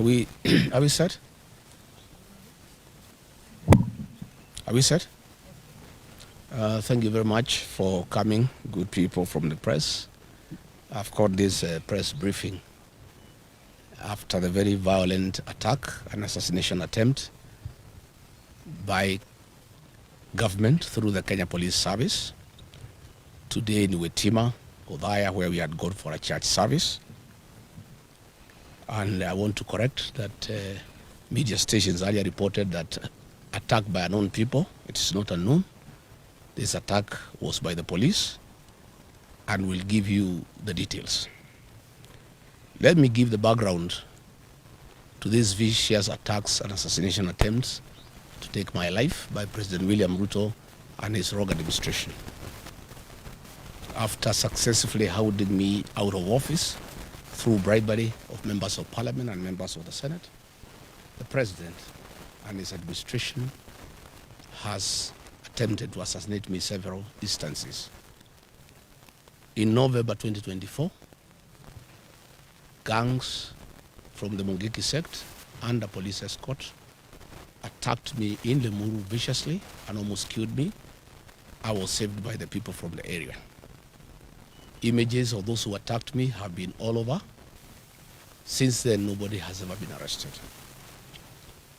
we are we set? Are we set? Thank you very much for coming, good people from the press. I've called this press briefing after the very violent attack and assassination attempt by government through the Kenya Police Service today in Wetima, Othaya, where we had gone for a church service. And I want to correct that media stations earlier reported that attack by unknown people. It is not unknown. This attack was by the police, and we'll give you the details. Let me give the background to these vicious attacks and assassination attempts to take my life by President William Ruto and his rogue administration. After successfully hounding me out of office through bribery of members of parliament and members of the Senate, the president and his administration has attempted to assassinate me several instances. In November 2024, gangs from the Mungiki sect under police escort attacked me in Lemuru viciously and almost killed me. I was saved by the people from the area. Images of those who attacked me have been all over. Since then, nobody has ever been arrested.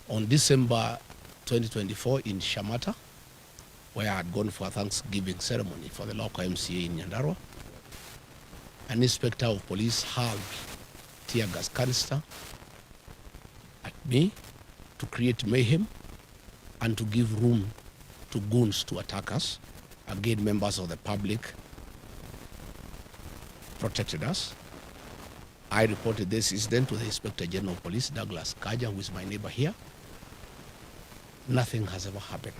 On December 2024 in Shamata, where I had gone for a Thanksgiving ceremony for the local MCA in Nyandarua, an inspector of police hurled tear gas canister at me to create mayhem and to give room to goons to attack us. Again, members of the public protected us. I reported this incident to the Inspector General of Police, Douglas Kaja, who is my neighbor here. Nothing has ever happened.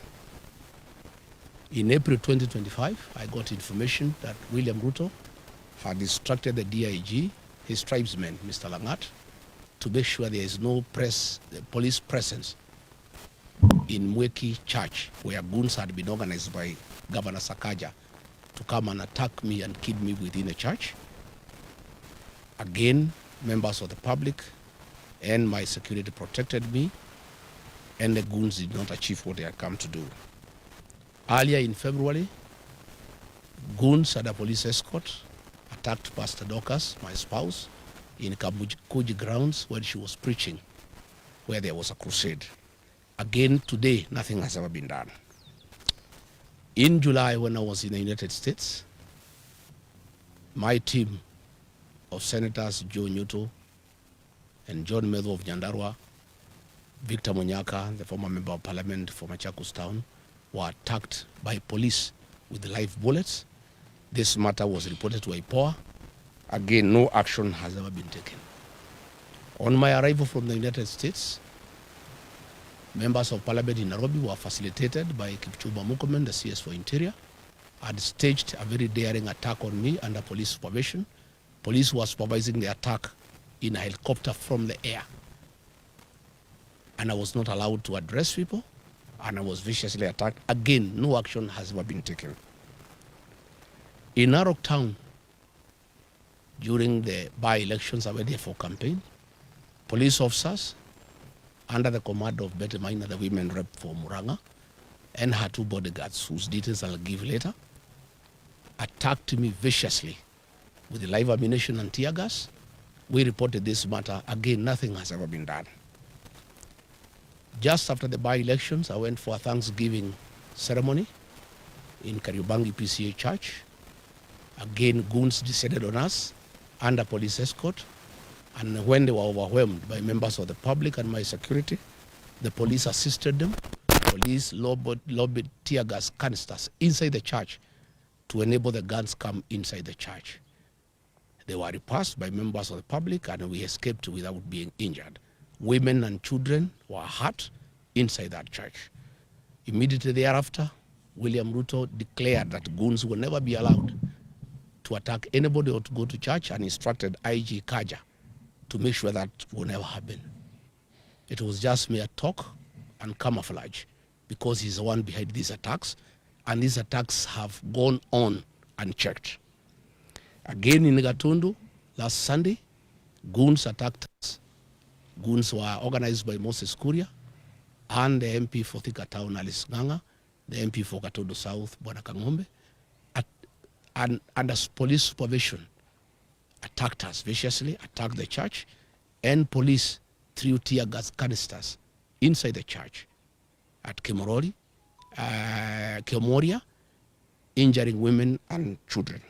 In April 2025, I got information that William Ruto had instructed the DIG, his tribesman, Mr. Langat, to make sure there is no police presence in Mweki Church, where goons had been organized by Governor Sakaja to come and attack me and kill me within the church. Again, members of the public and my security protected me, and the goons did not achieve what they had come to do. Earlier in February, goons at a police escort attacked Pastor Dorcas, my spouse, in Kamuji grounds when she was preaching, where there was a crusade. Again, today, nothing has ever been done. In July, when I was in the United States, my team of Senators Joe Nyuto and John Medho of Nyandarua, Victor Monyaka, the former member of parliament for Machakos Town, were attacked by police with live bullets. This matter was reported to IPOA. Again, no action has ever been taken. On my arrival from the United States, members of parliament in Nairobi were facilitated by Kipchumba Murkomen, the CS for Interior, had staged a very daring attack on me under police supervision. Police were supervising the attack in a helicopter from the air. And I was not allowed to address people, and I was viciously attacked. Again, no action has ever been taken. In Narok Town, during the by-elections I went there for campaign, police officers, under the command of Betty Maina, the women rep for Muranga, and her two bodyguards, whose details I'll give later, attacked me viciously with live ammunition and tear gas. We reported this matter. Again, nothing has ever been done. Just after the by-elections, I went for a Thanksgiving ceremony in Kariobangi PCA Church. Again, goons descended on us under police escort. And when they were overwhelmed by members of the public and my security, the police assisted them. Police lobbied tear gas canisters inside the church to enable the guns come inside the church. They were repulsed by members of the public, and we escaped without being injured. Women and children were hurt inside that church. Immediately thereafter, William Ruto declared that goons will never be allowed to attack anybody or to go to church, and instructed IG Kaja to make sure that will never happen. It was just mere talk and camouflage, because he's the one behind these attacks, and these attacks have gone on unchecked. Again in Gatundu, last Sunday, goons attacked us Goons were organized by Moses Kuria and the MP for Thika Town, Alice Nganga, the MP for Katodo South, Bwana Kangombe, and under police supervision, attacked us viciously, attacked the church, and police threw tear gas canisters inside the church at Kemoria, injuring women and children.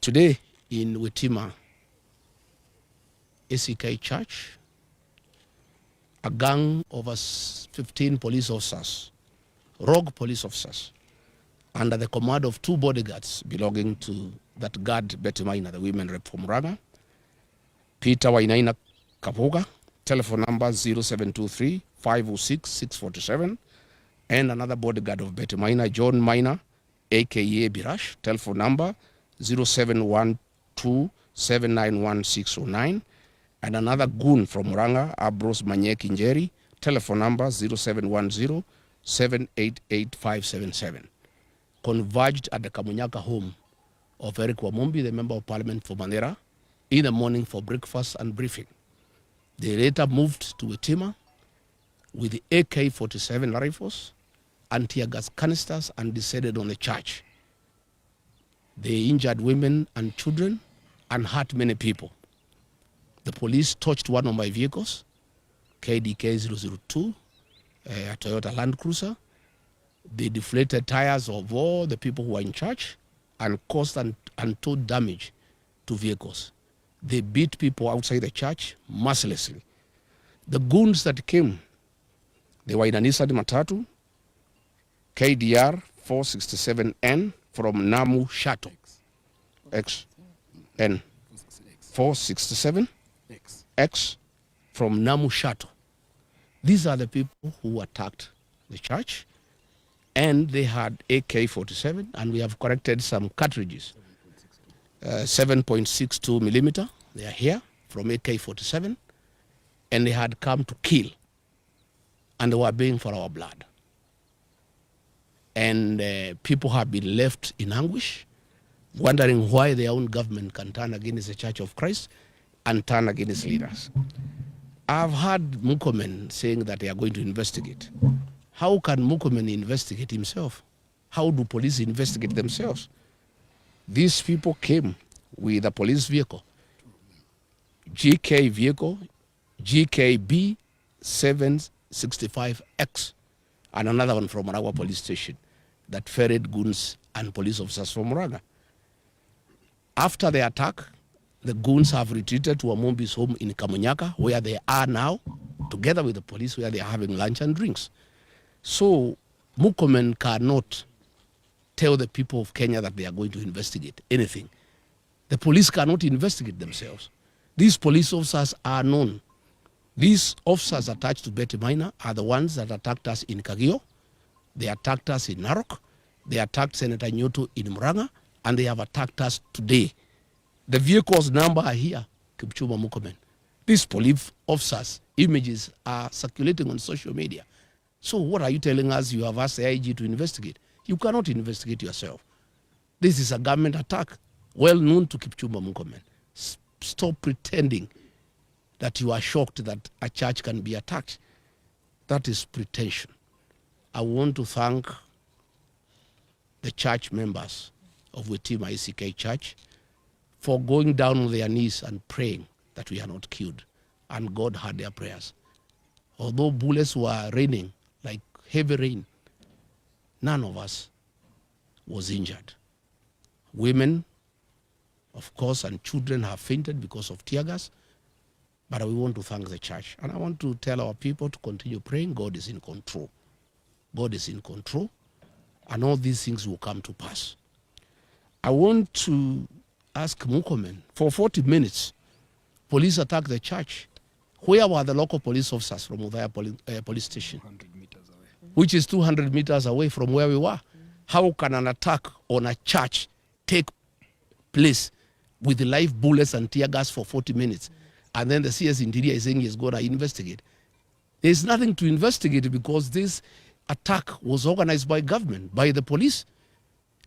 Today in Witima ACK Church, a gang of us 15 police officers, rogue police officers, under the command of 2 bodyguards belonging to that guard Betty Maina, the women rep from Raga, Peter Wainaina Kapuga, telephone number 0723 506 647, and another bodyguard of Betty Maina, John Maina, aka Birash, telephone number 0712 791 609, and another goon from Muranga, Abros Manyeki Nyeri, telephone number 0710 788 577, converged at the Kamunyaka home of Eric Wamumbi, the Member of Parliament for Mandera, in the morning for breakfast and briefing. They later moved to Witima with the AK-47 rifles and tear gas canisters and descended on the church. They injured women and children and hurt many people. The police touched one of my vehicles, KDK 002, a Toyota Land Cruiser. They deflated tires of all the people who were in church and caused untold damage to vehicles. They beat people outside the church mercilessly. The goons that came, they were in a Nissan Matatu, KDR 467N from Namu Shato. XN 467X from Namu Shato. These are the people who attacked the church, and they had AK-47, and we have corrected some cartridges. 7.62 millimeter, they are here from AK-47, and they had come to kill, and they were baying for our blood. And people have been left in anguish, wondering why their own government can turn against the Church of Christ and turn against leaders. I've heard Mukomen saying that they are going to investigate. How can Mukomen investigate himself? How do police investigate themselves? These people came with a police vehicle, GK vehicle, GKB 765X, and another one from Marawa police station that ferried goons and police officers from Muraga. After the attack, the goons have retreated to Wamumbi's home in Kamunyaka, where they are now, together with the police, where they are having lunch and drinks. So Mukomen cannot tell the people of Kenya that they are going to investigate anything. The police cannot investigate themselves. These police officers are known. These officers attached to Betty Maina are the ones that attacked us in Kagio. They attacked us in Narok. They attacked Senator Nyoto in Muranga, and they have attacked us today. The vehicles number are here, Kipchumba Mukomen. These police officers' images are circulating on social media. So what are you telling us? You have asked the IG to investigate. You cannot investigate yourself. This is a government attack, well known to Kipchumba Mukomen. Stop pretending that you are shocked that a church can be attacked. That is pretension. I want to thank the church members of Witima ACK Church for going down on their knees and praying that we are not killed. And God heard their prayers. Although bullets were raining like heavy rain, none of us was injured. Women, of course, and children have fainted because of tear gas, but we want to thank the church. And I want to tell our people to continue praying. God is in control. God is in control, and all these things will come to pass. I want to ask Mukomen, for 40 minutes, police attacked the church. Where were the local police officers from Udaya police station? 200 meters away. Which is 200 meters away from where we were. How can an attack on a church take place with live bullets and tear gas for 40 minutes? And then the CS Interior is saying he's going to investigate. There's nothing to investigate because this attack was organized by government, by the police,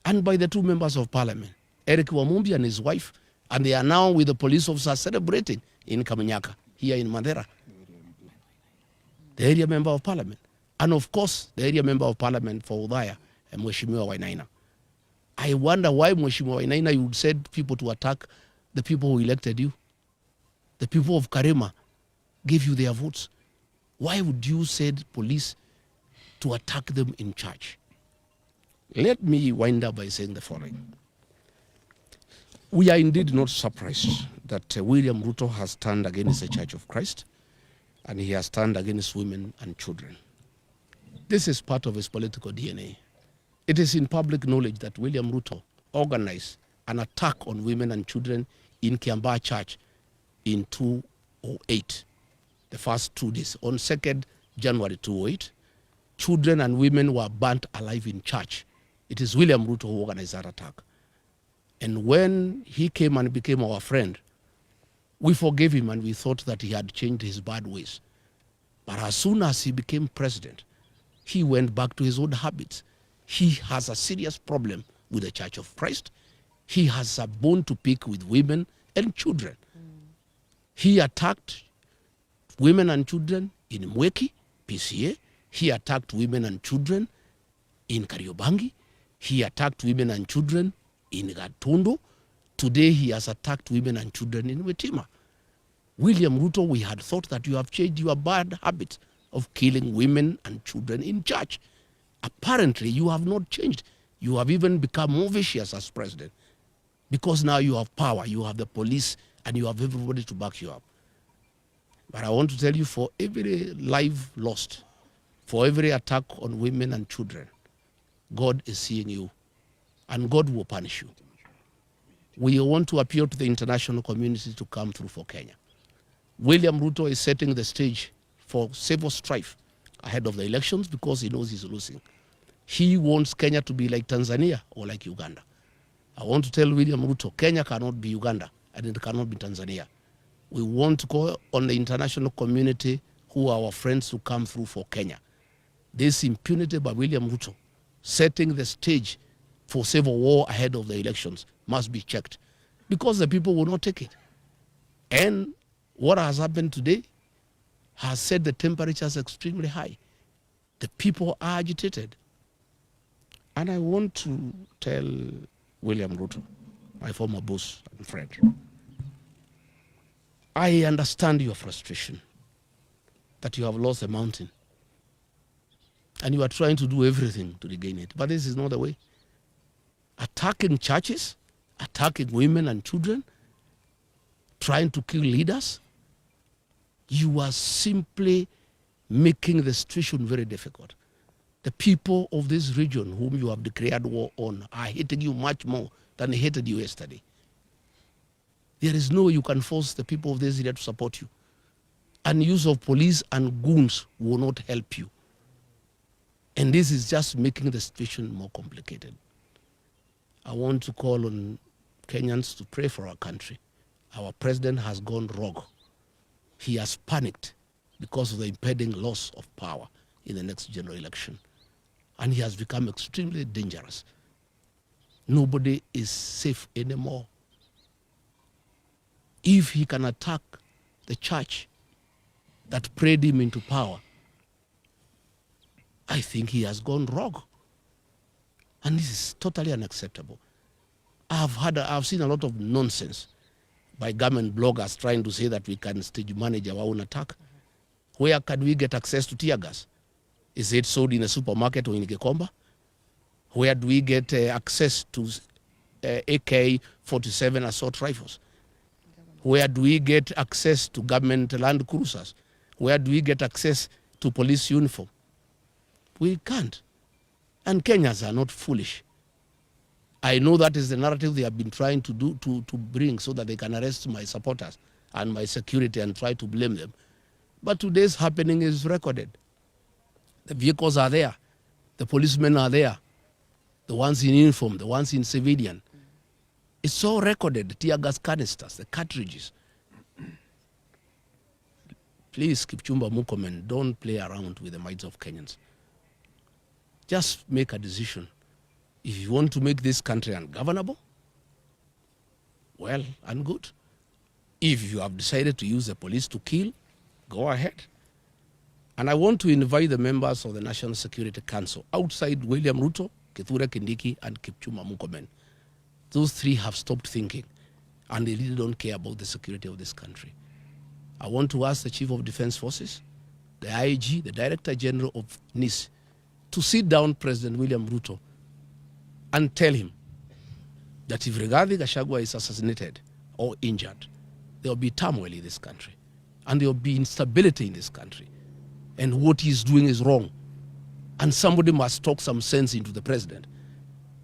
and by the 2 members of parliament, Eric Wamumbi and his wife, and they are now with the police officers celebrating in Kamunyaka, here in Mandera. the area member of parliament, and of course the area member of parliament for Udhaya, Mheshimiwa Wainaina. I wonder why, Mheshimiwa Wainaina, you would send people to attack the people who elected you. The people of Karema gave you their votes. Why would you send police to attack them in church? Let me wind up by saying the following. We are indeed not surprised that William Ruto has turned against the Church of Christ, and he has turned against women and children. This is part of his political DNA. It is in public knowledge that William Ruto organized an attack on women and children in Kiambaa Church in 2008, the first 2 days. On 2nd January 2008, children and women were burnt alive in church. It is William Ruto who organized that attack. And when he came and became our friend, we forgave him and we thought that he had changed his bad ways. But as soon as he became president, he went back to his old habits. He has a serious problem with the Church of Christ. He has a bone to pick with women and children. He attacked women and children in Mweki, PCA. He attacked women and children in Kariobangi. He attacked women and children in Gatundu. Today he has attacked women and children in Wetima. William Ruto, we had thought that you have changed your bad habit of killing women and children in church. Apparently you have not changed. You have even become more vicious as president, because now you have power, you have the police, and you have everybody to back you up. But I want to tell you, for every life lost, for every attack on women and children, God is seeing you, and God will punish you. We want to appeal to the international community to come through for Kenya. William Ruto is setting the stage for civil strife ahead of the elections because he knows he's losing. He wants Kenya to be like Tanzania or like Uganda. I want to tell William Ruto, Kenya cannot be Uganda and it cannot be Tanzania. We want to call on the international community who are our friends to come through for Kenya. This impunity by William Ruto, setting the stage for civil war ahead of the elections, must be checked because the people will not take it. And what has happened today has set the temperatures extremely high. The people are agitated. And I want to tell William Ruto, my former boss and friend, I understand your frustration that you have lost the mountain and you are trying to do everything to regain it. But this is not the way. Attacking churches, attacking women and children, trying to kill leaders, you are simply making the situation very difficult. The people of this region whom you have declared war on are hating you much more than they hated you yesterday. There is no way you can force the people of this area to support you. And use of police and goons will not help you. And this is just making the situation more complicated. I want to call on Kenyans to pray for our country. Our president has gone rogue. He has panicked because of the impending loss of power in the next general election. And he has become extremely dangerous. Nobody is safe anymore. If he can attack the church that prayed him into power, I think he has gone rogue. And this is totally unacceptable. I've seen a lot of nonsense by government bloggers trying to say that we can stage manage our own attack. Where can we get access to tear gas? Is it sold in a supermarket or in Gikomba? Where do we get access to AK-47 assault rifles? Where do we get access to government land cruisers? Where do we get access to police uniform? We can't. And Kenyans are not foolish. I know that is the narrative they have been trying to do to bring so that they can arrest my supporters and my security and try to blame them. But today's happening is recorded. The vehicles are there. The policemen are there. The ones in uniform, the ones in civilian. It's all recorded, the tear gas canisters, the cartridges. Please, Kipchumba Murkomen, don't play around with the minds of Kenyans. Just make a decision. If you want to make this country ungovernable, well and good. If you have decided to use the police to kill, go ahead. And I want to invite the members of the National Security Council outside William Ruto, Kithure Kindiki, and Kipchumba Murkomen. Those three have stopped thinking, and they really don't care about the security of this country. I want to ask the Chief of Defense Forces, the IG, the Director General of NIS, to sit down President William Ruto and tell him that if Rigathi Gachagua is assassinated or injured, there will be turmoil in this country, and there will be instability in this country. And what he's doing is wrong. And somebody must talk some sense into the president.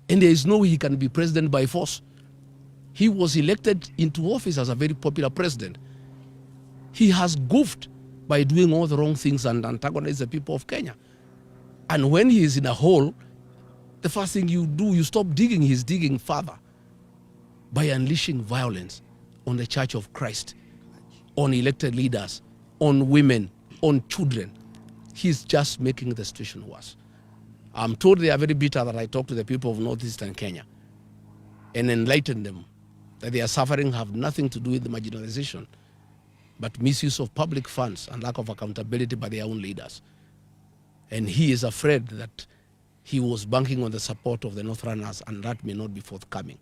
And there is no way he can be president by force. He was elected into office as a very popular president. He has goofed by doing all the wrong things and antagonized the people of Kenya. And when he is in a hole, the first thing you do, you stop digging. He's digging further by unleashing violence on the Church of Christ, on elected leaders, on women, on children. He's just making the situation worse. I'm told they are very bitter that I talk to the people of northeastern Kenya and enlighten them that their suffering have nothing to do with the marginalization, but misuse of public funds and lack of accountability by their own leaders. And he is afraid that he was banking on the support of the North Runners, and that may not be forthcoming.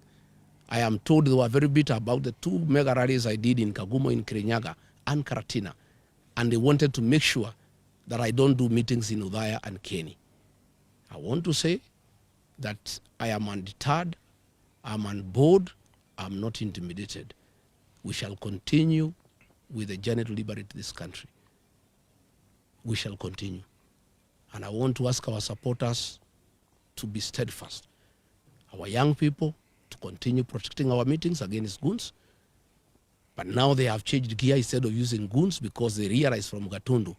I am told they were very bitter about the 2 mega rallies I did in Kagumo, in Kirinyaga, and Karatina, and they wanted to make sure that I don't do meetings in Udhaya and Kieni. I want to say that I am undeterred, I'm on board, I'm not intimidated. We shall continue with the journey to liberate this country. We shall continue. And I want to ask our supporters to be steadfast. Our young people to continue protecting our meetings against goons. But now they have changed gear. Instead of using goons, because they realize from Gatundu,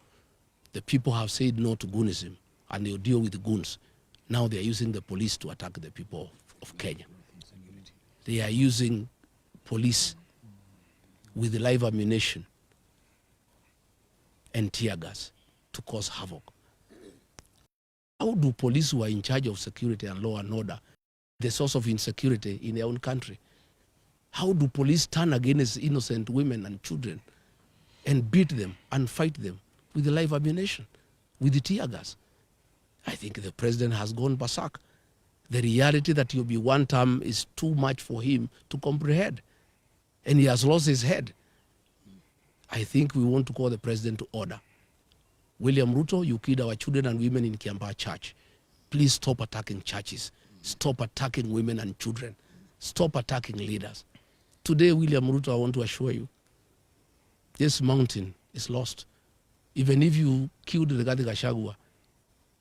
the people have said no to goonism and they'll deal with the goons. Now they are using the police to attack the people of Kenya. They are using police with live ammunition and tear gas to cause havoc. How do police who are in charge of security and law and order the source of insecurity in their own country? How do police turn against innocent women and children and beat them and fight them with the live ammunition, with the tear gas? I think the president has gone berserk. The reality that he'll be one term is too much for him to comprehend. And he has lost his head. I think we want to call the president to order. William Ruto, you killed our children and women in Kiambaa Church. Please stop attacking churches. Stop attacking women and children. Stop attacking leaders. Today, William Ruto, I want to assure you, this mountain is lost. Even if you killed Rigathi Gachagua,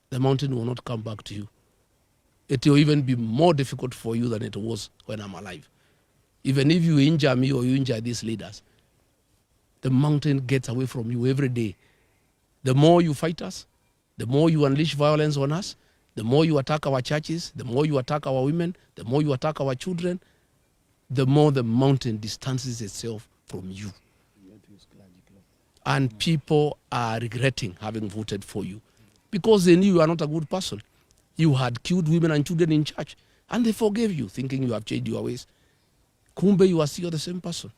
the mountain will not come back to you. It will even be more difficult for you than it was when I'm alive. Even if you injure me or you injure these leaders, the mountain gets away from you every day. The more you fight us, the more you unleash violence on us, the more you attack our churches, the more you attack our women, the more you attack our children, the more the mountain distances itself from you. And people are regretting having voted for you because they knew you are not a good person. You had killed women and children in church, and they forgave you, thinking you have changed your ways. Kumbe, you are still the same person.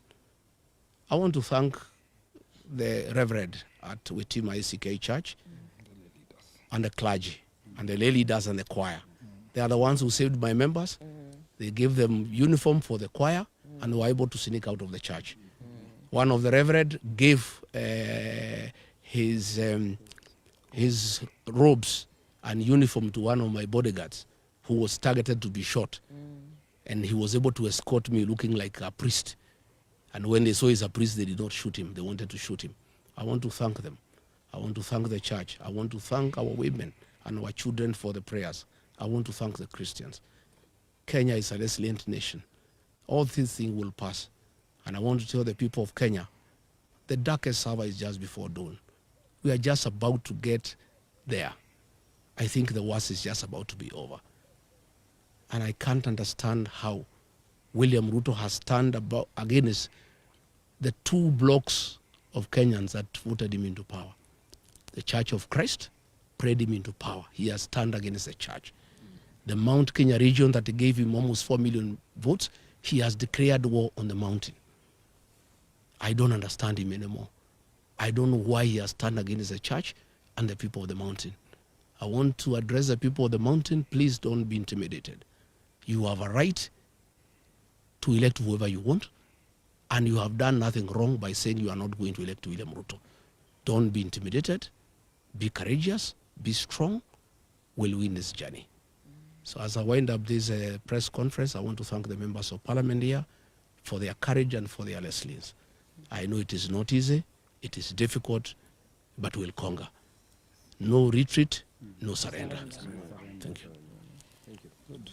I want to thank the Reverend at Witima ACK Church and the clergy and the lay leaders and the choir. They are the ones who saved my members. They gave them uniform for the choir and were able to sneak out of the church. One of the Reverend gave his robes and uniform to one of my bodyguards who was targeted to be shot. And he was able to escort me looking like a priest. And when they saw he's a priest, they did not shoot him. They wanted to shoot him. I want to thank them. I want to thank the church. I want to thank our women and our children for the prayers. I want to thank the Christians. Kenya is a resilient nation. All these things will pass. And I want to tell the people of Kenya, the darkest hour is just before dawn. We are just about to get there. I think the worst is just about to be over. And I can't understand how William Ruto has turned against the 2 blocks of Kenyans that voted him into power. The Church of Christ prayed him into power. He has turned against the church. The Mount Kenya region that gave him almost 4 million votes, he has declared war on the mountain. I don't understand him anymore. I don't know why he has turned against the church. and the people of the mountain. I want to address the people of the mountain. Please don't be intimidated. You have a right to elect whoever you want, and you have done nothing wrong by saying you are not going to elect William Ruto. Don't be intimidated. Be courageous. Be strong. We'll win this journey. So as I wind up this press conference, I want to thank the members of parliament here for their courage and for their lessons. I know it is not easy. It is difficult, but we'll conquer. No retreat, no surrender. Thank you. Thank you. Good.